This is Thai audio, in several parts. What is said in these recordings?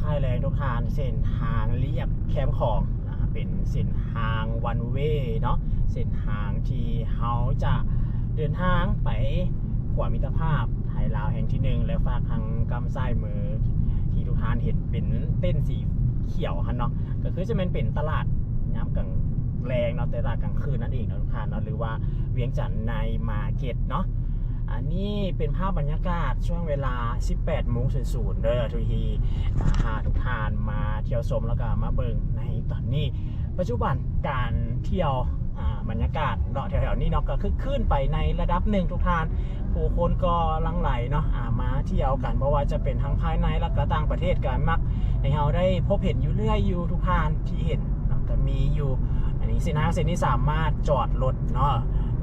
คายแรงทุกทางเส้นทางเรียบแคมป์ของเป็นเส้นทางวันเวเนาะเส้นทางที่เขาจะเดินทางไปขวามิตรภาพไทยลาวแห่งที่1แล้วฝากทางกำซ้ายมือที่ทุกทานเห็นเป็นเต้นสีเขียวฮันเนาะก็คือจะเป็นตลาดย้ำกลางแรงเนาะตลาดกลางคืนนั่นเองนะทุกทานเนาะหรือว่าเวียงจันทร์ในมาร์เก็ตเนาะอันนี้เป็นภาพบรรยากาศช่วงเวลา 18:00 เด้อทุกทีหาทุกทานมาเที่ยวชมแล้วก็มาเบิ่งในตอนนี้ปัจจุบันการเที่ยวบรรยากาศเนาะแถวๆนี้เนาะก็คือขึ้นไปในระดับหนึ่งทุกทานผู้คนก็ลังไหลเนาะมาเที่ยวกันเพราะว่าจะเป็นทั้งภายในและก็ต่างประเทศกันมักให้เราได้พบเห็นอยู่เรื่อยอยู่ทุกทานที่เห็นเนาะก็มีอยู่อันนี้เส้นทางเส้นนี้สามารถจอดรถเนาะ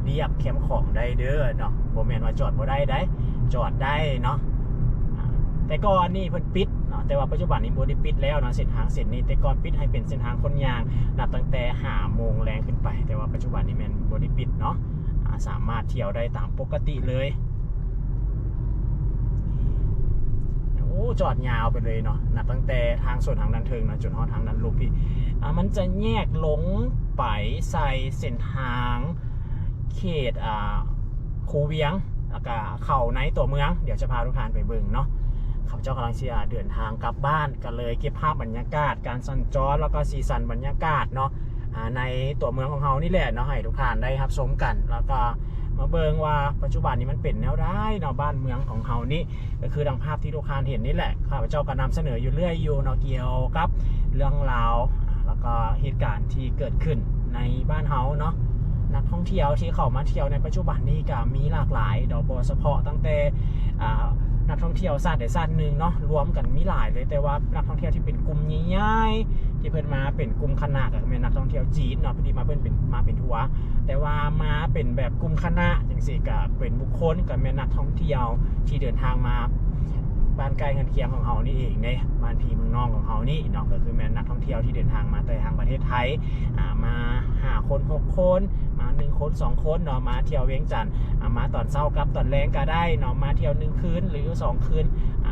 เรียบแคมป์ของได้เด้อเนาะบ่แม่นว่าจอดบ่ได้จอดได้เนาะแต่ก่อนนี่เพิ่นปิดเนาะแต่ว่าปัจจุบันนี้บ่ได้ปิดแล้วเนาะเส้นทางเส้นนี้แต่ก่อนปิดให้เป็นเส้นทางคนยางนับตั้งแต่5 โมงแรงขึ้นไปแต่ว่าปัจจุบันนี้แม่นบ่ได้ปิดเนาะสามารถเที่ยวได้ตามปกติเลยโอ้จอดยาวไปเลยเนาะนับตั้งแต่ทางส่วนทางด้านเทิงนะจนฮอดทางด้านลุกพี่มันจะแยกลงไปใส่เส้นทางเขตคูเวียงแล้วก็เข้าในตัวเมืองเดี๋ยวจะพาทุกท่านไปเบิ่งเนาะข้าพเจ้ากำลังเดินทางกลับบ้านกันเลยเก็บภาพบรรยากาศการสัญจรแล้วก็สีสันบรรยากาศเนาะในตัวเมืองของเรานี่แหละเนาะให้ทุกท่านได้รับชมกันแล้วก็มาเบิ่งว่าปัจจุบันนี้มันเป็นแนวได้เนาะบ้านเมืองของเรานี่ก็คือดังภาพที่ทุกท่านเห็นนี่แหละข้าพเจ้าก็นำเสนออยู่เรื่อยอยู่เนาะเกี่ยวกับเรื่องราวแล้วก็เหตุการณ์ที่เกิดขึ้นในบ้านเราเนาะนักท่องเที่ยวที่เข้ามาเที่ยวในปัจจุบันนี้ก็มีหลากหลายดอกบัวเฉพาะตั้งแต่นักท่องเที่ยวชาติใดชาติหนึ่งเนาะรวมกันมีหลายเลยแต่ว่านักท่องเที่ยวที่เป็นกลุ่มใหญ่ๆที่เพิ่นมาเป็นกลุ่มคณะก็เป็นนักท่องเที่ยวจีนเนาะพอดีมาเพิ่นเป็นมาเป็นทัวร์แต่ว่ามาเป็นแบบกลุ่มคณะจังซี่ก็เป็นบุคคลก็เป็นนักท่องเที่ยวที่เดินทางมาบ้านใกล้เคียงของเรานี่เองเนี่ยบ้านพี่เมืองน้องของเรานี่เนาะก็คือแม่นักท่องเที่ยวที่เดินทางมาแต่ทางประเทศไทยมา5 คน 6 คนมา1 คน 2 คนเนาะมาเที่ยวเวียงจันทร์มาตอนเช้ากับตอนแรงก็ได้เนาะมาเที่ยว1 คืนหรือ2 คืน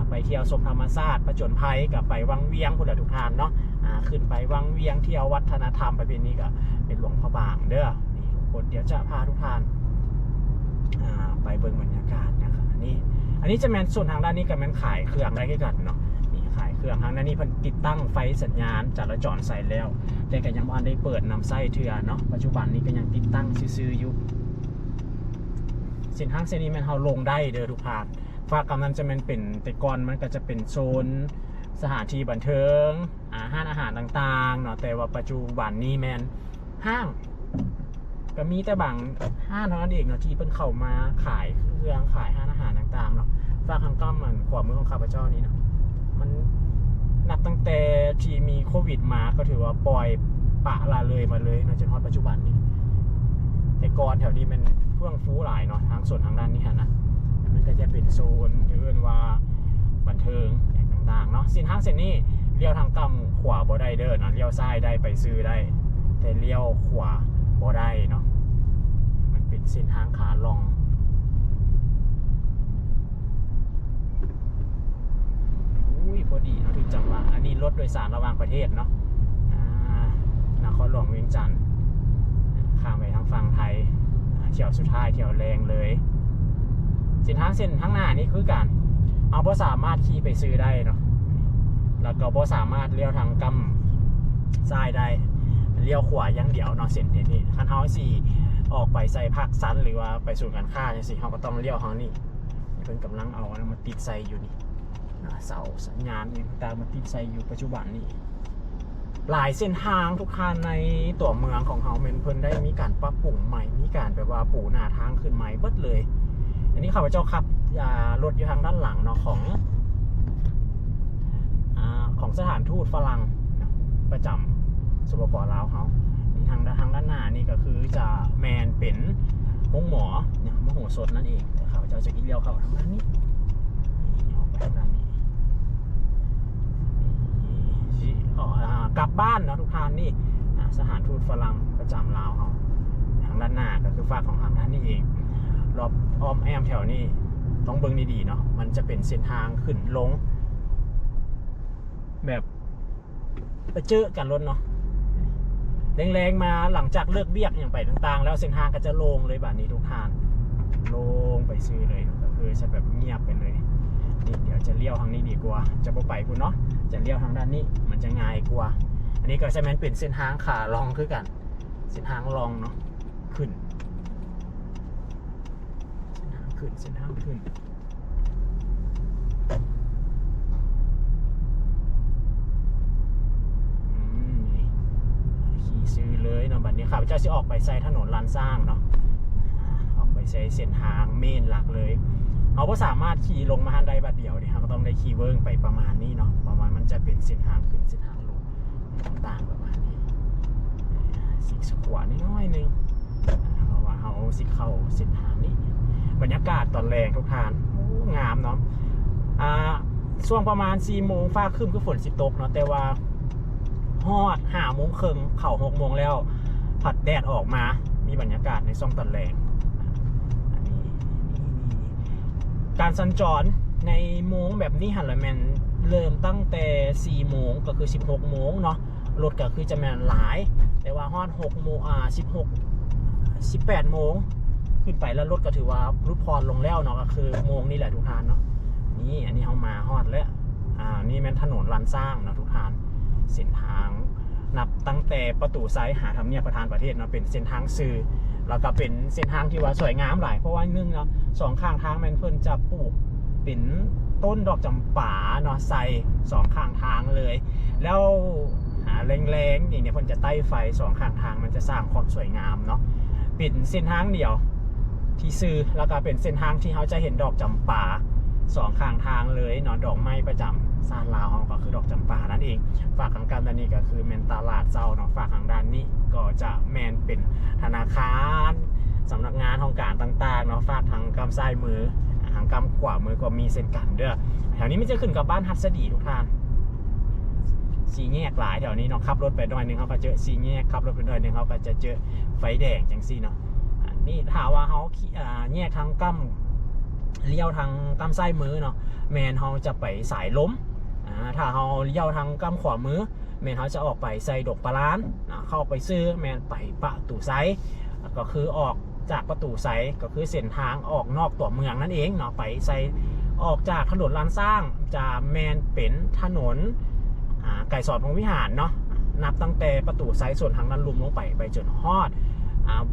ไปเที่ยวชมธรรมชาติผจญภัยกับไปวังเวียงพุ่นละทุกท่านเนาะขึ้นไปวังเวียงเที่ยววัฒนธรรมประเพณีก็เป็นหลวงพ่อบางเด้อนี่ทุกคนเดี๋ยวจะพาทุกท่านไปเบิ่งบรรยากาศนะครับอันนี้จะแมนส่วนทางด้านนี้กับแมนขายเครื่องได้กันเนาะนี่ขายเครื่องทางด้านนี้เพิ่นติดตั้งไฟสัญญาณจราจรใส่แล้วแต่ก็ยังบ่ได้เปิดนำไส้เถื่อเนาะปัจจุบันนี้ก็ยังติดตั้งซื่อๆอยู่เส้นทางเส้นนี้แมนเฮาลงได้เด้อทุกท่านฝากกำนั้นจะแมนเป็นแต่ก่อนมันก็จะเป็นโซนสถานที่บันเทิงห้างอาหารต่างๆเนาะแต่ว่าปัจจุบันนี้แมนห้างก็มีแต่บางห้างเท่านั้นเองเนาะที่เพิ่นเข้ามาขายเครื่องขายอาหารต่างๆเนาะฝากทางก้อมมันขวามือของข้าพเจ้านี่เนาะมันนับตั้งแต่ที่มีโควิดมาก็ถือว่าปล่อยปะละเลยมาเลยเนาะจนถึงปัจจุบันนี้แต่ก่อนแถวนี้มันเฟื่องฟูหลายเนาะทางส่วนทางด้านนี้ฮะนะมันก็จะเป็นโซนที่เรียกว่าบันเทิงอย่างต่างๆเนาะเส้นทางเส้นนี้เลี้ยวทางกำขวาบ่ได้เด้อเนาะเลี้ยวซ้ายได้ไปซื้อได้แต่เลี้ยวขวาบ่ได้เนาะมันเป็นเส้นทางขาลงพอดีเนาะถึงจังหวะอันนี้รถโดยสารระหว่างประเทศเนาะนครหลวงเวียงจันทร์ข้ามไปทางฝั่งไทยเที่ยวสุดท้ายเที่ยวแรงเลยเส้นทางหน้านี่คือการเอาบ่สามารถขี่ไปซื้อได้เนาะแล้วก็บ่สามารถเลี้ยวทางกำซ้ายได้เลี้ยวขวาอย่างเดียวเนาะเส้นนี้คันเฮาสิออกไปใส่ภาคซันหรือว่าไปสู่การค้าจังซี่เฮาก็ต้องเลี้ยวทางนี้เพิ่นกำลังเอามาติดใส่อยู่นี่เสาสัญญาณต่างๆมันติดใส่อยู่ปัจจุบันนี้หลายเส้นทางทุกคันในตัวเมืองของเฮาเพิ่นได้มีการปรับปรุงใหม่มีการแบบว่าปูหน้าทางขึ้นใหม่เบิดเลยอันนี้ข้าพเจ้าขับรถอยู่ทางด้านหลังเนาะของสถานทูตฝรั่งประจำสปป.ลาวเฮาทางด้านหน้านี่ก็คือจะแมนเป็นห้องหมอเนี่ยมโหสถนั่นเองแต่ข้าพเจ้าจะกินเลี้ยวเข้าทางด้านนี้ออกไปทางด้านนี้กลับบ้านเนาะทุกท่านนี่สถานทูตฝรั่งประจำลาวเขาทางด้านหน้าก็คือฝากของทางด้านนี้เองรอบอ้อมแอมแถวนี้ต้องเบิ่งดีๆเนาะมันจะเป็นเส้นทางขึ้นลง แบบไปเจอกันรถเนาะแรงๆมาหลังจากเลิกเบียกอย่างไปต่างๆแล้วเส้นทางก็จะโล่งเลยแบบนี้ทุกทางโล่งไปซื้อเลยก็คือจะแบบเงียบไปเลยนี่เดี๋ยวจะเลี้ยวทางนี้ดีกว่าจะไปคุณเนาะจะเลี้ยวทางด้านนี้มันจะง่ายกว่าอันนี้ก็จะเป็นเส้นทางขาลองคือกันเส้นทางลองเนาะขึ้นเส้นทางขึ้นขี่ซื้อเลยเนาะบัดนี้ข้าพเจ้าจะออกไปใส่ถนนลานสร้างเนาะออกไปใส่เส้นทางเมนหลักเลยเราก็สามารถขี่ลงมาหันได้บัดเดียวเราก็ต้องได้ขี่เวิร์งไปประมาณนี้เนาะประมาณมันจะเป็นเส้นทางขึ้นเส้นทางลงต่างๆประมาณนี้สิสขวาน้อยนึงเพราะว่าเขาสิเข้าเส้นทางนี้บรรยากาศตอนแรงทุกทานงามเนาะช่วงประมาณ4 โมงฟ้าครึ้มคือฝนสิตกเนาะแต่ว่าฮอด5 โมงครึ่งเข่า6 โมงแล้วผัดแดดออกมามีบรรยากาศในช่วงตอนแรงอันนี้การสัญจรในโมงแบบนี้ฮันละแมนเริ่มตั้งแต่4 โมงก็คือ16 โมงเนาะรถก็คือจะแมนหลายแต่ว่าฮอด6 โมง18 โมงขึ้นไปแล้วรถก็ถือว่ารุดพรลงแล้วเนาะก็คือโมงนี่แหละทุกท่านเนาะนี่อันนี้เขามาฮอดแล้วนี่เป็นถนนลานสร้างเนาะทุกท่านเส้นทางนับตั้งแต่ประตูไซหาทำเนียบประธานประเทศเนาะเป็นเส้นทางสื่อแล้วก็เป็นเส้นทางที่ว่าสวยงามหลายเพราะว่า1เนาะ2ข้างทางมันเพิ่นจะปลูกเป็นต้นดอกจำป่าเนาะใส่2ข้างทางเลยแล้วแรงๆนี่เนี่ยเพิ่นจะใต้ไฟ2ข้างทางมันจะสร้างความสวยงามเนาะเป็นเส้นทางเดียวที่ซื้อแล้วก็เป็นเส้นทางที่เขาจะเห็นดอกจำป่า2ข้างทางเลยเนาะดอกไม้ประจำซานลาวก็คือดอกจำป่านั่นเองฝากทางการด้านนี้ก็คือแมนตลาดเจ้าเนาะฝากทางด้านนี้ก็จะแมนเป็นธนาคารสำนักงานของการต่างๆเนาะฝากทางกำซ้ายมือทางกำขวามือก็มีเส้นกันเด้อแถวนี้ไม่จะขึ้นกับบ้านฮัสดีทุกท่านสีแยกหลายแถวนี้เนาะขับรถไปหน่อยนึงเขาก็เจอสีแยกขับรถไปหน่อยนึงเขาก็จะเจอไฟแดงจังซี่เนาะนี่ถ้าว่าเขาแยกทางกำเลี้ยวทางกำซ้ายมือเนาะแมนเขาจะไปสายล้มถ้าเขาเลี้ยวทางกำขวามือแมนเขาจะออกไปใส่ดอกปลาล้านเข้าไปซื้อแมนไปประตูไซก็คือออกจากประตูไซก็คือเส้นทางออกนอกตัวเมืองนั่นเองเนาะไปใส่ออกจากถนนลานสร้างจะแมนเป็นถนนไก่สอดพงวิหารเนาะนับตั้งแต่ประตูไซส่วนทางนั้นลุมลงไปจนฮอด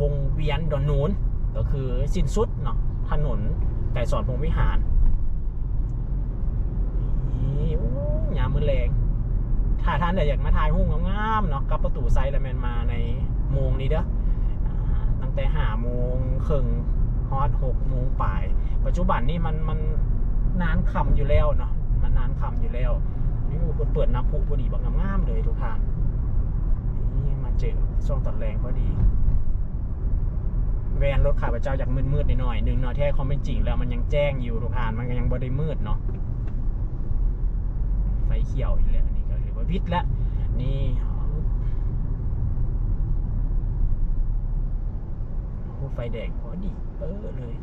วงเวียนดอนนูนก็คือสิ้นสุดเนาะถนนไก่สอนพงวิหารนี่ยามมือแรงถ้าท่านอยากมาถ่ายหุ้งงามๆเนาะกับประตูไซแล้วแมนมาในโมงนี้เด้อตั้งแต่5 โมงครึ่งฮอด6 โมงปลายปัจจุบันนี้มันนานค่ำอยู่แล้วเนาะมันนานค่ำอยู่แล้วนี่เปิดน้ำพุพอดีแบบงามๆเลยทุกท่านนี่มาเจอช่วงตัดแรงพอดีแวนรถข้าพเจ้าอยากมืดๆหน่อยนึงเนาะแท้ความเป็นจริงแล้วมันยังแจ้งอยู่ทุกท่านมันก็ยังบ่ได้มืดเนาะไฟเขียวอีกแล้วนี่ก็ถือว่าพิษแล้วนี่ไฟแดงพอดีเลย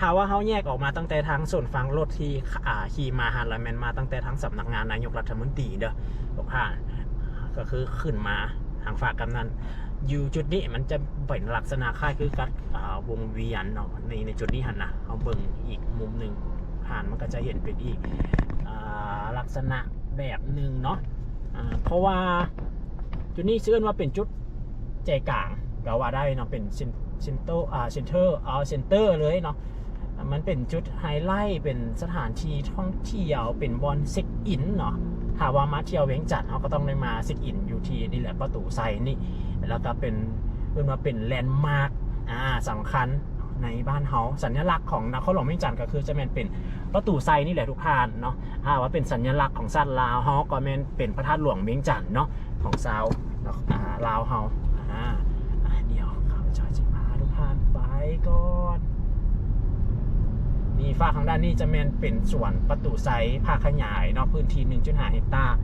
หาว่าเขาแยกออกมาตั้งแต่ทางส่วนฝั่งรถที่ขี่มาฮันไลแมนมาตั้งแต่ทางสำนักงานนายกรัฐมนตรีเด้อทุกท่านก็คือขึ้นมาทางฝากกำนันอยู่จุดนี้มันจะเป็นลักษณะคล้ายคือกับวงเวียนเนาะในจุดนี้หันนะเอาเบิ่งอีกมุมหนึ่งผ่านมันก็จะเห็นเป็นอีกลักษณะแบบหนึ่งเนาะเพราะว่าจุดนี้ชื่อว่าเป็นจุดใจกลางก็ว่าได้เนาะเป็นเซ็นเตอร์เลยเนาะมันเป็นจุดไฮไลท์เป็นสถานที่ท่องเที่ยวเป็นบอลเช็คอินเนาะถ้าว่ามาเที่ยวเวียงจันทร์เขาก็ต้องได้มาเช็คอินอยู่ที่นี่แหละประตูไซนี่แล้วก็เป็นมาเป็นแลนด์มาร์คสำคัญในบ้านเขาสัญลักษณ์ของนครหลวงเวียงจันทร์ก็คือจะเป็นประตูไซนี่แหละทุกท่านเนาะว่าเป็นสัญลักษณ์ของชาติลาวเขาก็เป็นพระธาตุหลวงเวียงจันทร์เนาะของชาวลาวเขาเดี๋ยวข้าพเจ้าจะพาทุกท่านไปก่อนนี่ฝ้าทางด้านนี้จะเป็นส่วนประตูไซภาคขยายเนาะพื้นที่ 1.5 เฮกตาร์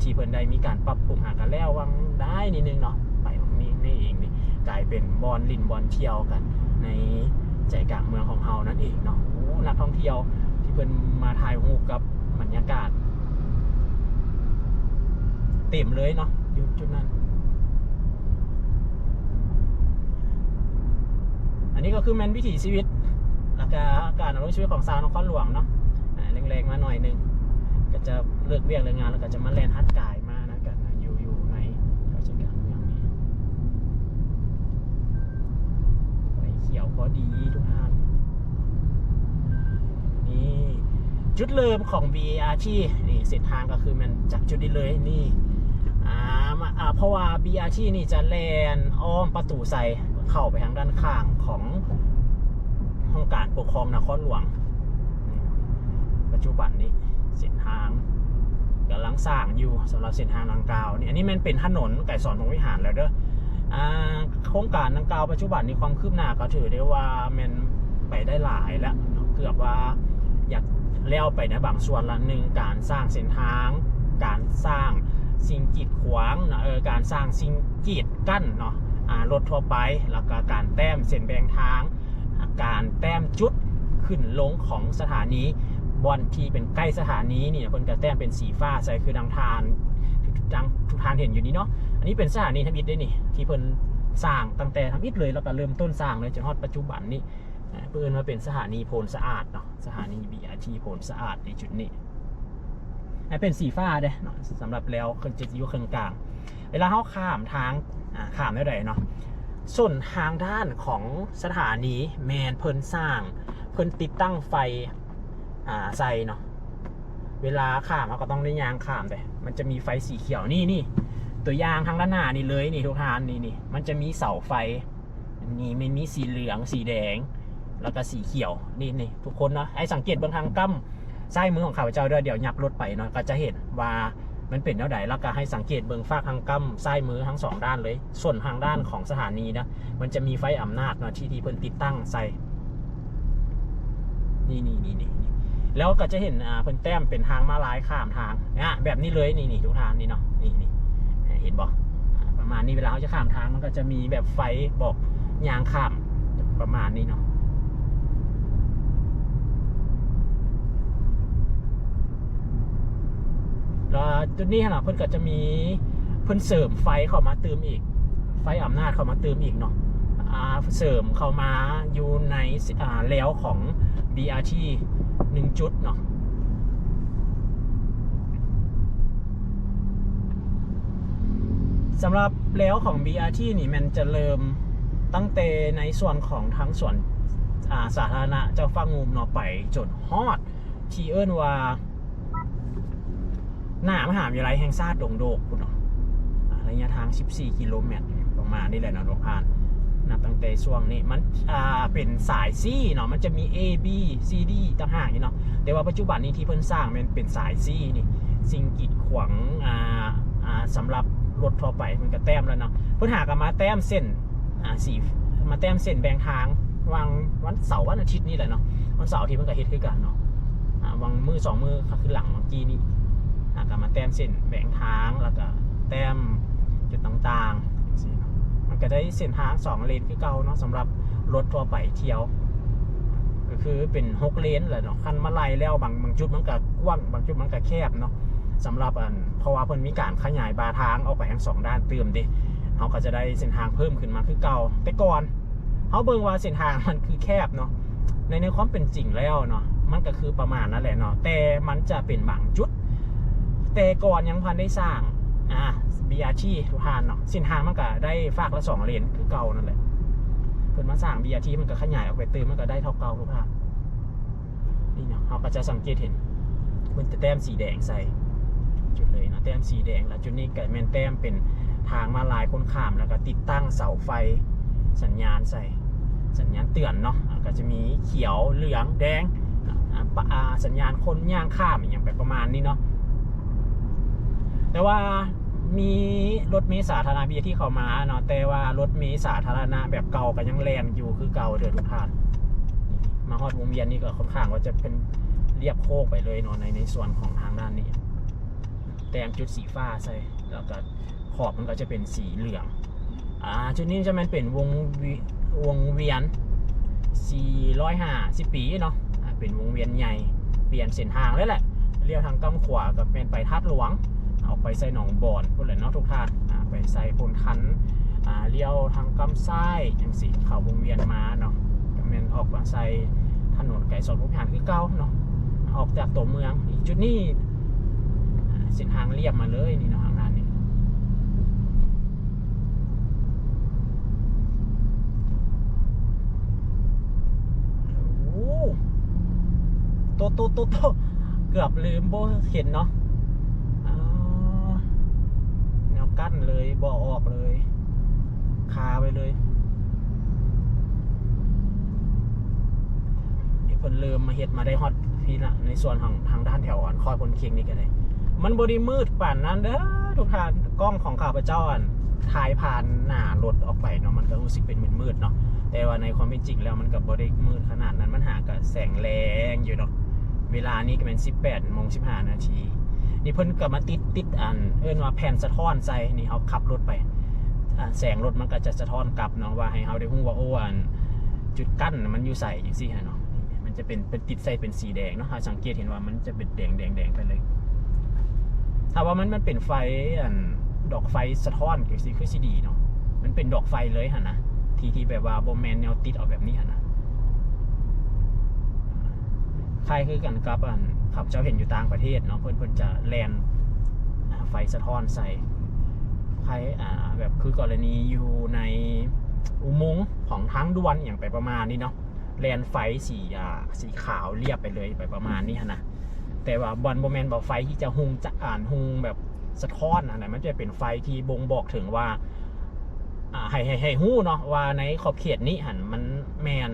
ที่เพิ่นได้มีการปรับปรุงหากันแล้ววังได้นิดนึงเนาะไปตรงนี้นี่เองนี่กลายเป็นบอลลินบอลเที่ยวกันในใจกลางเมืองของเฮานั่นเองเนาะนักท่อง ท่องเที่ยวที่เพิ่นมาถ่ายรูปกับบรรยากาศเต็มเลยเนาะอยู่จุดนั้นอันนี้ก็คือแมนวิถีชีวิตแล้วก็การดำรงชีวิตของชาวนครหลวงเนาะแรงๆมาหน่อยนึงก็จะเลิกเวียกเลิกงานแล้วก็จะมาแลนฮัดกายมานะกันอยู่ในราชการเมืองนี้ไฟเขียวพอดีทุกท่านนี่จุดเริ่มของ BRT นี่เส้นทางก็คือมันจากจุดนี้เลยนี่เพราะว่า BRT นี่จะแลนอ้อมประตูใส่เข้าไปทางด้านข้างของห้องการปกครองนครหลวงปัจจุบันนี้เส้นทางกำลังสร้างอยู่สำหรับเส้นทางดังกล่าวนี่อันนี้มันเป็นถนนไก่สอนของวิหารแล้วเด้อโครงการดังกล่าวปัจจุบันนี้ความคืบหน้าก็ถือได้ว่ามันไปได้หลายแล้วเกือบว่าอยากเลี้ยวไปในบางส่วนละหนึ่งการสร้างเส้นทางการสร้างสิ่งกีดขวางการสร้างสิ่งกีดกั้นเนาะรถทั่วไปแล้วก็การแต้มเส้นแบ่งทางการแต้มจุดขึ้นลงของสถานีบอนที่เป็นใกล้สถานีนี่เพิ่นก็แต้มเป็นสีฟ้าใส่คือดังทานทุกทานเห็นอยู่นี่เนาะอันนี้เป็นสถานีทำอิฐได้นี่ที่เพิ่นสร้างตั้งแต่ทำอิฐเลยแล้วก็เริ่มต้นสร้างเลยจนฮอดปัจจุบันนี้เพิ่นมาเป็นสถานีโพนสะอาดเนาะสถานี BRT โพนสะอาดในจุดนี้เป็นสีฟ้าเด้เนาะสำหรับแล้วคนจะอยู่ข้างกลางเวลาเขาข้ามทางข้ามได้เลยเนาะส่วนทางด้านของสถานีแมนเพิ่นสร้างเพิ่นติดตั้งไฟใส่เนาะเวลาข้ามเขาก็ต้องได้ยางข้ามไปมันจะมีไฟสีเขียวนี่ตัวยางทางด้านหน้านี่เลยนี่ทุกท่านนี่มันจะมีเสาไฟนี่มันมีสีเหลืองสีแดงแล้วก็สีเขียวนี่ทุกคนเนาะไอ้สังเกตบางทางกั้มซ้ายมือของข้าพเจ้าเดี๋ยวยับรถไปเนาะก็จะเห็นว่ามันเป็นเท่าไหร่แล้วก็ให้สังเกตเบื้องฟ้าทางกั้มซ้ายมือทั้งสองด้านเลยส่วนทางด้านของสถานีนะมันจะมีไฟอำนาจเนาะที่เพิ่นติดตั้งใส่นี่แล้วก็จะเห็นเพิ่นแต้มเป็นทางม้าลายข้ามทางแบบนี้เลยนี่ทุกทางนี่เนาะนี่เห็นบอกประมาณนี้เวลาเขาจะข้ามทางมันก็จะมีแบบไฟบอกยางข้ามประมาณนี้เนาะแล้วจุดนี้นะเพิ่นก็จะมีเพิ่นเสริมไฟเข้ามาเติมอีกไฟอำนาจเข้ามาเติมอีกเนาะเสริมเข้ามาอยู่ในแล้วของ BRT 1 จุดเนาะสำหรับแล้วของ BRT นี่มันจะเริ่มตั้งแต่ในส่วนของทั้งส่วนสาธารณะเจ้าฟ้างูมเนาะไปจนฮอดที่เอิ้นว่าหน้ามหาวิทยาลัยแห่งชาติดงโดกคุณเนาะระยะทาง14 กิโลเมตรประมาณนี่แหละเนาะทุกท่านนับตั้งแต่ช่วงนี้มันเป็นสาย C เนาะมันจะมี A B C D ต่างหากนี่เนาะแต่ว่าปัจจุบันนี้ที่เพิ่นสร้างมันเป็นสาย C นี่สิ่งกีดขวางสำหรับรถทั่วไปมันก็แต้มแล้วเนาะเพิ่นหากันมาแต้มเส้นสีมาแต้มเส้นแบ่งทางวันเสาร์วันอาทิตย์นี่แหละเนาะวันเสาร์ที่เพิ่นก็เฮ็ดคือกันเนาะวางมือ2 มือคือหลังเมื่อกี้นี่ก็มาแต้มเส้นแบ่งทางแล้วก็แต้มจุดต่างๆมันก็ได้เส้นทาง2 เลนคือเก่าเนาะสำหรับรถทั่วไปเที่ยวก็คือเป็น6 เลนแหละเนาะคันมาไล่แล้วบางจุดมันก็กว้างบางจุดมันก็แคบเนาะสำหรับเพราะว่าเพิ่นมีการขยายบาทางออกไปทั้ง2 ด้านเติมดิเขาก็จะได้เส้นทางเพิ่มขึ้นมาคือเก่าแต่ก่อนเขาเบิ่งว่าเส้นทางมันคือแคบเนาะในความเป็นจริงแล้วเนาะมันก็คือประมาณนั่นแหละเนาะแต่มันจะเป็นบางจุดแต่ก่อนยังพันได้สร้างBRT ทุกท่านเนาะเส้นทางมันก็ได้ฝากละ2 เลนคือเก่านั่นแหละเพิ่นมาสร้าง BRT มันก็ขยายออกไปเติมมันก็ได้เท่าเก่าทุกท่านนี่เนาะเราก็จะสังเกตเห็นมันจะแต้มสีแดงใส่จุดเลยนะแต้มสีแดงแล้วจุดนี้ก็แม่นแต้มเป็นทางมาลายคนข้ามแล้วก็ติดตั้งเสาไฟสัญญาณใส่สัญญาณเตือนเนาะก็จะมีเขียวเหลืองแดงสัญญาณคนย่างข้ามอย่างแบบประมาณนี้เนาะแต่ว่ามีรถเมล์สาธารณะที่เข้ามาเนาะแต่ว่ารถเมล์สาธารณะแบบเก่าก็ยังแล่นอยู่คือเก่าเด้อทุกท่านมาฮอดวงเวียนนี่ก็ค่อนข้างว่าจะเป็นเรียบโค้งไปเลยเนาะในส่วนของทางด้านนี้แต้มจุดสีฟ้าใส่แล้วก็ขอบมันก็จะเป็นสีเหลืองจุดนี้จะมันเป็นวงเวียน450 ปีเนาะ เป็นวงเวียนใหญ่เปลี่ยนเส้นทางแล้วแหละเลี้ยวทางกำขวากับเป็นไปทัดหลวงออกไปใส่หนองบอนพุ่นแหละเนาะทุกท่านไปใส่พลคันเลี้ยวทางกำซ้ายอย่างสิเข้าวงเวียนมาเนาะก็เป็นออกมาใส่ถนนไก่สดมุกหานคือเก้าเนาะออกจากตัวเมืองอีกจุดนี้เส้นทางเรียบมาเลยนี่เนาะทางด้านนี้โตเกือบลืมโบเห็นเนาะแนวกั้นเลยบ่ออกเลยคาไปเลยเดี๋ยวเพิ่นเริ่มมาเฮ็ดมาได้ฮอตพี่ละในส่วนของทางด้านแถวอ่อนคอยพลเคียงนี่ก็ได้มันบริมืดป่านนั้นเด้อทุกท่านกล้องของข้าพเจ้าถ่ายผ่านหน้ารถออกไปเนาะมันก็รู้สึกเป็นมืดๆเนาะแต่ว่าในความเป็นจริงแล้วมันก็บ่ได้มืดขนาดนั้นมันหากับแสงแรงอยู่เนาะเวลานี้ก็เป็น 18:15 นาทีนี่เพิ่นก็มาติดเอิ้นว่าแผ่นสะท้อนใส่นี่เขาขับรถไปแสงรถมันก็จะสะท้อนกลับเนาะว่าให้เขาได้ฮู้ว่าโอ้จุดกั้นมันอยู่ใส่จังซี่ฮะเนาะมันจะเป็นติดใส่เป็นสีแดงเนาะสังเกตเห็นว่ามันจะเป็นแดงไปเลยถ้าว่ามันเป็นไฟดอกไฟสะท้อนก็สิคือสิดีเนาะมันเป็นดอกไฟเลยฮะนะที่แบบว่าบ่แม่นแนวติดเอาแบบนี้ฮะนะใครคือกันกับขับเจ้าเห็นอยู่ต่างประเทศเนาะเพิ่นจะแลนไฟสะท้อนใส่ใครแบบคือกรณีอยู่ในอุโมงค์ของทางด่วนอย่างไปประมาณนี้เนาะแลนไฟสีขาวเรียบไปเลยไปประมาณนี้ฮะนะแต่ว่าบอลโบแมนบอกไฟที่จะหุงแบบสะท้อนอะไรมันจะเป็นไฟที่บ่งบอกถึงว่าให้หู้เนาะว่าในขอบเขตนี้หันมันแมน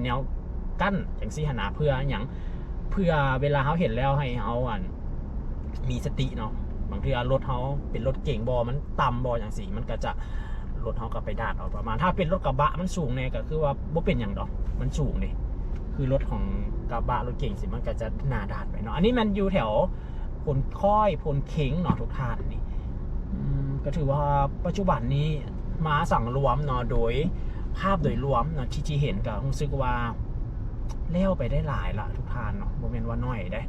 แนวกั้นอย่างซี่หันเพื่ออย่างเพื่อเวลาเขาเห็นแล้วให้เขามีสติเนาะบางทีรถเขาเป็นรถเก่งบอมันต่ำบออย่างสีมันก็จะรถเขาก็ไปดาดออกประมาณถ้าเป็นรถกระบะมันสูงเนี่ยก็คือว่าบ่เป็นอย่างดอกมันสูงเลยคือรถของกระบะรถเก่งสิมันก็จะหนาดาดไปเนาะอันนี้มันอยู่แถวพลค่อยพลเข็งเนาะทุกท่านนี่ก็ถือว่าปัจจุบันนี้มาสั่งรวมเนาะโดยภาพโดยรวมเนาะที่เห็นก็รู้สึกว่าเลี้ยวไปได้หลายละทุกท่านเนาะโมเมนต์ว่าน้อยได้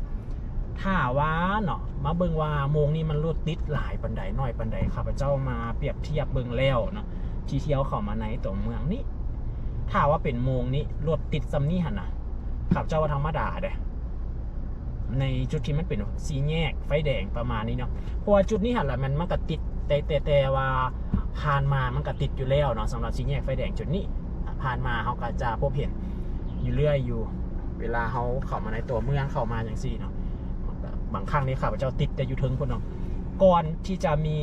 ถ้าว่าเนาะมาเบิ่งว่าโมงนี้มันรถติดหลายปันใดน้อยปันใดข้าพเจ้ามาเปรียบเทียบเบิ่งแล้วเนาะที่เที่ยวเข้ามาในตัวเมืองนี้ถ้าว่าเป็นโมงนี้รถติดซ้ำนี่หันนะข้าพเจ้าว่าธรรมดาเด้ในจุดที่มันเป็นสีแยกไฟแดงประมาณนี้เนาะเพราะว่าจุดนี้หันละมันก็ติดแต่ว่าผ่านมามันก็ติดอยู่แล้วเนาะสำหรับสีแยกไฟแดงจุดนี้ผ่านมาเขาก็จะพบเห็นอยู่เรื่อยอยู่เวลาเขาเข้ามาในตัวเมืองเข้ามาอย่างซี่เนาะบางครั้งนี่ข้าพเจ้าติดแต่อยู่ถึงคนเนาะก่อนที่จะมี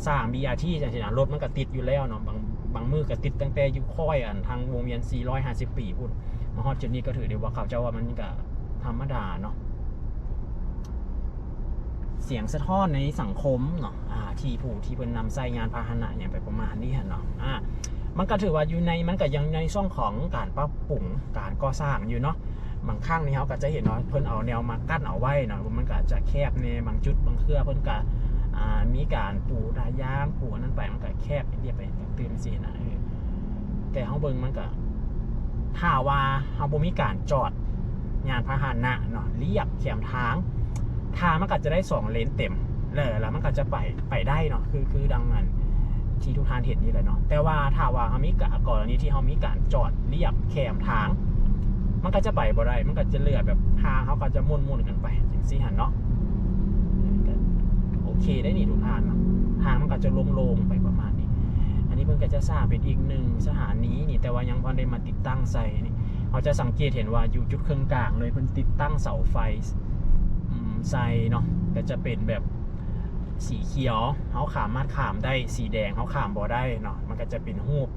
สร้าง BRT จังซี่นะรถมันก็ติดอยู่แล้วเนาะบางมือก็ติดตั้งแต่อยู่ค่อยทางวงเวียน450 ปีพุ่นมาฮอดจุดนี้ก็ถือได้ว่าข้าพเจ้าว่ามันก็ธรรมดาเนาะเสียงสะท้อนในสังคมเนาะที่ผู้ที่เป็นนำใช้งานพาหนะอย่างไปประมาณนี้เนาะมันก็ถือว่าอยู่ในมันก็ยังในช่วงของการปรับปรุงการก่อสร้างอยู่เนาะบางครั้งนี่เขาก็จะเห็นว่าเพิ่นเอาแนวมากั้นเอาไว้เนาะมันก็จะแคบในบางจุดบางเครือเพิ่นก็มีการปูทายางปูนั้นไปมันก็แคบเรียบไปตื่นสินะแต่เขาเบิ่งมันก็ถ้าว่าเขาบ่มีการจอดงานพาหนะเนาะเรียบเขียมทางมันก็จะได้2เลนเต็มแล้วมันก็จะไปได้เนาะคือดังนั้นที่ทุกท่านเห็นนี่แหละเนาะแต่ว่าถ้าว่าเขามีกรณีที่เขามีการจอดเรียบแคมทางมันก็จะไปบ่ได้มันก็จะเลือแบบทางเขาก็จะมุ่นกันไปจังซี่หันเนาะโอเคได้นี่ทุกท่านเนาะทางมันก็จะโล่งๆไปประมาณนี้อันนี้เพิ่งก็จะสร้างเป็นอีกหนึ่งสถานีนี่แต่ว่ายังพอได้มาติดตั้งใส่นี่เขาจะสังเกตเห็นว่าอยู่จุดเครื่องกลางเลยเพิ่นติดตั้งเสาไฟใส่เนาะก็จะเป็นแบบสีเขียวเขาขามได้สีแดงเขาขามบ่ได้เนาะมันก็จะเป็นรูป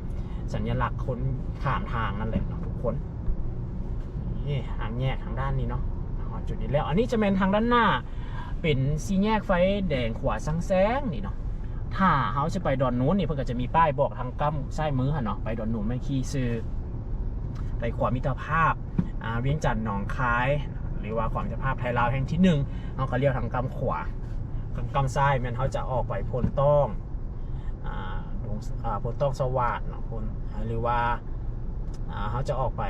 สัญลักษณ์คนขามทางนั่นแหละเนาะทุกคนนี่ทางแยกทางด้านนี้เนาะจุดนี้แล้วอันนี้จะเป็นทางด้านหน้าเป็นสีแยกไฟแดงขวาสังแสงนี่เนาะถ้าเขาจะไปดอนนู้นนี่เพิ่นก็จะมีป้ายบอกทางกั้มซ้ายมือเนาะไปดอนนู้นไม่ขี่ซื้อไปขวามิตรภาพเวียงจันทน์หนองคายหรือว่าความมิตรภาพไทยลาวแห่งที่1เขาก็เลี้ยวทางกั้มขวากำซ้ายมันเขาจะออกไปพลต้องพลต้องสวัสดิ์เนาะหรือว่าเขาจะออกไป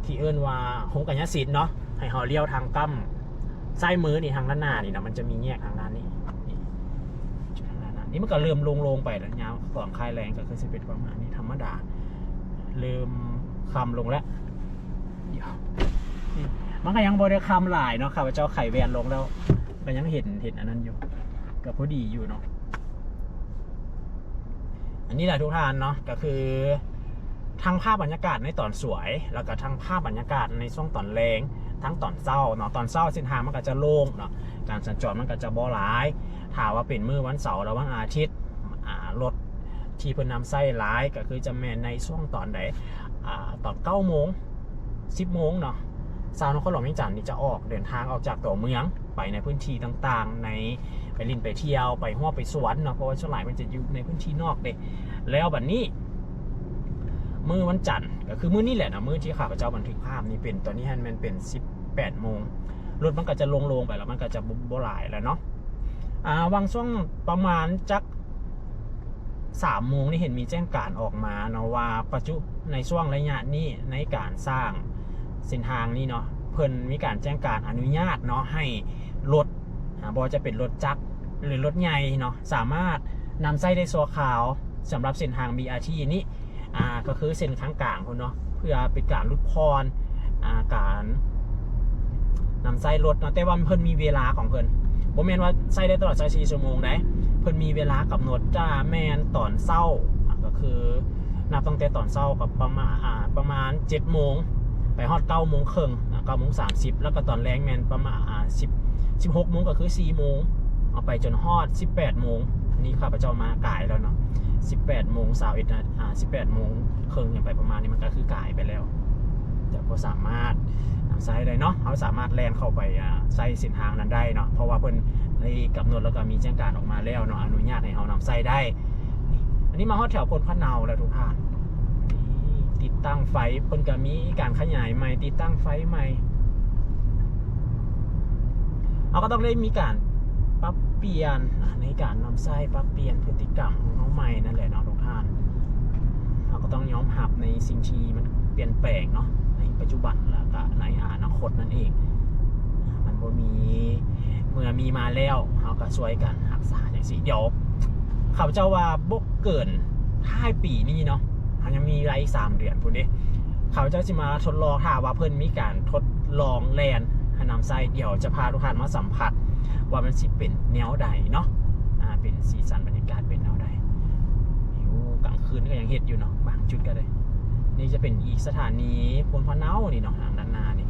ที่เอิ้นว่าหงกัญญสิทธิ์เนาะให้เฮาเลี้ยวทางกั้มซ้ายมือนี่ทางด้านหน้านี่นะมันจะมีแยกทางด้านนี้นี่จุดทางด้านหน้านี่มันก็เริ่มลงไปแล้วยาวสองคลายแรงก็คือสิเป็นประมาณนี้ธรรมดาเริ่มคำลงแล้วเดี๋ยวนี่มันก็ยังบริคำหลายเนาะข้าพเจ้าไข่แวนลงแล้วก็ยังเห็นอันนั้นอยู่ก็พอดีอยู่เนาะอันนี้แหละทุกท่านเนาะก็คือทั้งภาพบรรยากาศในตอนสวยแล้วก็ทั้งภาพบรรยากาศในช่วงตอนแรงทั้งตอนเศร้าเนาะตอนเศร้าเส้นทางมันก็จะโล่งเนาะการสัญจรมันก็จะบ่หลายถ้าว่าเป็นมื้อวันเสาร์แล้ววันอาทิตย์รถที่เพิ่นนำไส้หลายก็คือจะแม่นในช่วงตอนใดตอน9 โมง 10 โมงเนาะชาวนครหลวงเวียงจันทน์นี่จะออกเดินทางออกจากตัวเมืองไปในพื้นที่ต่างๆในไปลินไปเที่ยวไปฮอบไปสวนเนาะเพราะว่าช่วงหลายมันจะอยู่ในพื้นที่นอกเด็กแล้วบัดนี้มื้อวันจันทร์ก็คือมื้อนี้แหละนะมื้อที่ข้าพเจ้าบันทึกภาพนี่เป็นตอนนี้มันเป็น18 โมงรถมันก็จะลงไปแล้วมันก็จะบ่หลายแล้วเนาะวางช่วงประมาณจัก3 โมงนี่เห็นมีแจ้งการออกมาเนาะว่าปัจจุในช่วงระยะนี้ในการสร้างเส้นทางนี้เนาะเพิ่นมีการแจ้งการอนุญาตเนาะให้รถบ่จะเป็นรถจักรหรือรถใหญ่เนาะสามารถนำไส้ได้ชั่วคราวสำหรับเส้นทาง BRT นี้ก็คือเส้นทางกลางคนเนาะเพื่อเป็นการลดพรการนำไส้รถเนาะแต่ว่าเพิ่นมีเวลาของเพิ่นบ่แม่นว่าไส้ได้ตลอด24 ชั่วโมงได้เพิ่นมีเวลากำหนดจ้าแม่นตอนเช้าก็คือนับตั้งแต่ตอนเช้ากับประมาณ7 โมงไปฮอด9 โมงครึ่ง9 โมง 30แล้วก็ตอนแรงแม่นประมาณ16 โมงก็คือ4 โมงเอาไปจนฮอด18 โมงอันนี้ข้าพเจ้ามากายแล้วเนาะ18 โมง21 นาที18 โมงครึ่งอย่างไปประมาณนี้มันก็คือกายไปแล้วแต่พอสามารถนำไซด์ได้เนาะเขาสามารถแลนเข้าไปไซด์เส้นทางนั้นได้เนาะเพราะว่าเพิ่นได้กำหนดแล้วก็มีแจ้งการออกมาแล้วเนาะอนุญาตให้เขานำไซด์ได้อันนี้มาฮอดแถวพลพะเนาแล้วทุกท่านติดตั้งไฟเพิ่นก็มีการขยายใหม่ติดตั้งไฟใหม่เขาก็ต้องได้มีการปรับเปลี่ยนในการนำไส้ปรับเปลี่ยนพฤติกรรมของน้องใหม่นั่นแหละเนาะทุกท่านเราก็ต้องยอมรับในสิ่งที่มันเปลี่ยนแปลงเนาะในปัจจุบันแล้วก็ในอนาคตนั่นเองมันบ่มีเมื่อมีมาแล้วเราก็ช่วยกันรักษาอย่างสิเดี๋ยวข้าพเจ้าว่าบ่เกินท้ายปีนี้เนาะมันยังมีรายอีก3 เดือนพุ่นเด้ข้าพเจ้าสิมาทดลองถ้าว่าเพิ่นมีการทดลองแลนให้นำไส้เดี๋ยวจะพาทุกท่านมาสัมผัสว่ามันสิเป็นแนวใดเนาะเป็นสีสันบรรยากาศเป็นแนวใดกลางคืนก็ยังเห็นอยู่เนาะบางจุดก็เลยนี่จะเป็นอีกสถานีพลพะเนานี่เนาะทางด้านหน้านี่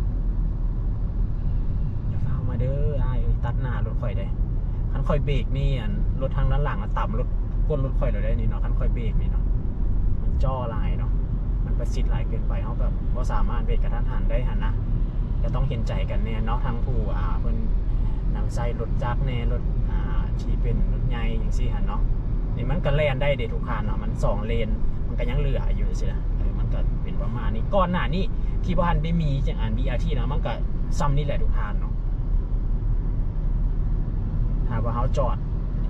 อย่าเฝ้ามาเด้อตัดหน้ารถข่อยได้คันข่อยเบรกนี่รถทางด้านหลังต่ำรถก้นรถข่อยเลยได้นี่เนาะคันข่อยเบรกนี่เนาะมันจ่อลายเนาะมันประสิทธิ์หลายเกินไปเขาแบบบ่สามารถเบรกกระทันหันได้หันนะก็ต้องเห็นใจกันเนี่ยเนาะทางผู้เพิ่นนำไส้รถจักรเนี่ยรถที่เป็นรถใหญ่อย่างซี่หันเนาะนี่มันก็แล่นได้เดทุกคันเนาะมัน2 เลนมันก็ยังเหลืออยู่ใช่ไหมมันก็เป็นประมาณนี้ก่อนหน้านี้ที่บ้านได้มีจังBRT นะมันก็ซ้ำนี่แหละทุกคันเนาะถ้าว่าเขาจอด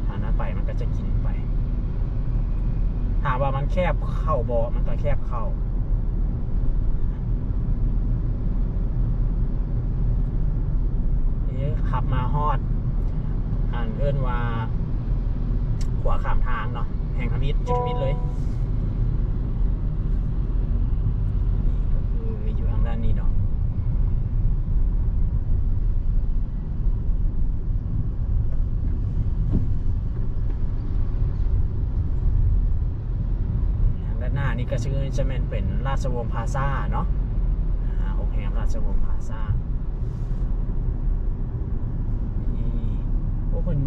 ทางนั้นไปมันก็จะกินไปถ้าว่ามันแคบเข้าบ่มันก็แคบเข้าขับมาฮอดเอิ้นว่าขวาข้ามทางเนาะแห่งทมิตรจุดทมิตรเลยก็คืออยู่ทางด้านนี้เนาะทางด้านหน้านี่ก็ชื่อจะเป็นราชวงศ์พลาซ่าเนาะโรงแรมราชวงศ์พลาซ่าพวกคน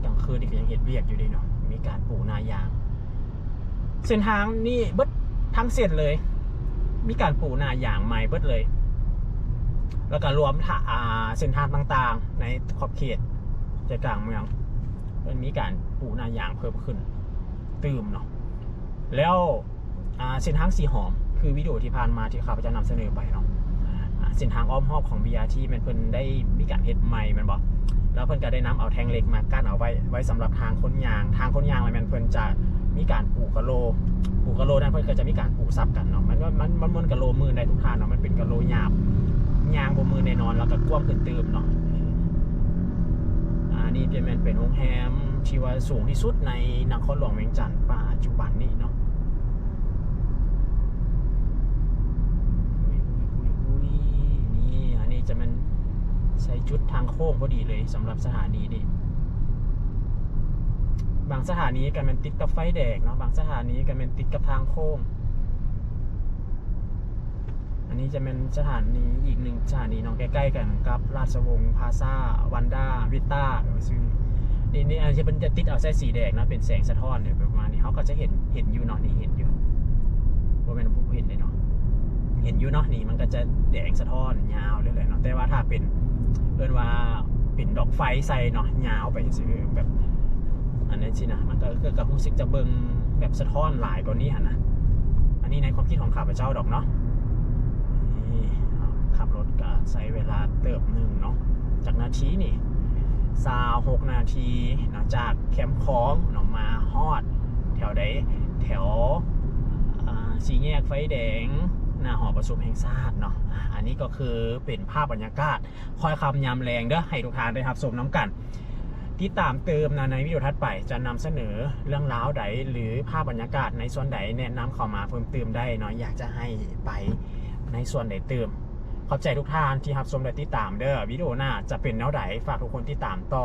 กลางคืนนี่ก็ยังเห็นเวียกอยู่ดีเนาะมีการปลูกนายางเส้นทางนี่เบิดทั้งเส้นเลยมีการปลูกนายางใหม่เบิดเลยแล้วก็รวมเส้นทางต่างๆในขอบเขตใจกลางเมืองมันมีการปลูกนายางเพิ่มขึ้นตื่มเนาะแล้วเส้นทางสีหอมคือวิดีโอที่ผ่านมาที่ข้าพเจ้านำเสนอไปเนาะเส้นทางอ้อมหอบของ BRT มันเพิ่นได้มีการเฮ็ดใหม่มันบอกแล้วเพิ่นก็ได้นำเอาแทงเหล็กมากั้นเอาไว้สำหรับทางคนยางอะไรมันเพิ่นจะ มีการปลูกกะโลนั้นเพิ่นก็จะมีการปลูกซับกันเนาะมันกะโลมือได้ทุกทางเนาะมันเป็นกะโลหยาบยางบ่มือแน่นอนแล้วก็กว้างขึ้นเติมเนาะนี่เป็นโรงแรมที่ว่าสูงที่สุดในนครหลวงเวียงจันทร์ปัจจุบันนี้เนาะนี่อันนี้จะมันใช้จุดทางโค้งพอดีเลยสำหรับสถานีนี่บางสถานีกันมันติดกับไฟแดงเนาะบางสถานีกันมันติดกับทางโค้งอันนี้จะเป็นสถานีอีกหนึ่งสถานีเนาะใกล้ๆกันกับราชวงศ์พลาซ่าวันด้าวิต้าซึ่งนี่อันนี้มันจะติดเอาแส้สีแดงนะเป็นแสงสะท้อนเนี่ยประมาณนี้เขาก็จะเห็นอยู่เนาะนี่เห็นอยู่ว่าเป็นผู้เห็นเลยเนาะเห็นอยู่เนาะนี่มันก็จะแดงสะท้อนยาวเลยเนาะแต่ว่าถ้าเป็นว่าเป็นดอกไฟใส่เนาะยาวไปสิแบบอันนั้นสินะมันก็กับรู้สึกจะเบิ่งแบบสะท้อนหลายกว่านี้ฮะนะอันนี้ในความคิดของข้าพเจ้าดอกเนาะนี่ขับรถก็ใช้เวลาเติบหนึ่งเนาะจากนาทีนี่26 นาทีเนาะจากแคมป์ของเนาะมาฮอดแถวใดแถวสี่แยกไฟแดงหน้าหอประชุมแห่งชาติเนาะอันนี้ก็คือเป็นภาพบรรยากาศคอยคำยามแรงเด้อให้ทุกท่านได้รับชมน้ำกันที่ตามเติมในวิดีโอถัดไปจะนำเสนอเรื่องราวใดหรือภาพบรรยากาศในส่วนใดแนะนำเข้ามาเพิ่มเติมได้เนาะอยากจะให้ไปในส่วนใดเติมขอบใจทุกท่านที่รับชมและติดตามเด้อวิดีโอหน้าจะเป็นแนวใดฝากทุกคนติดตามต่อ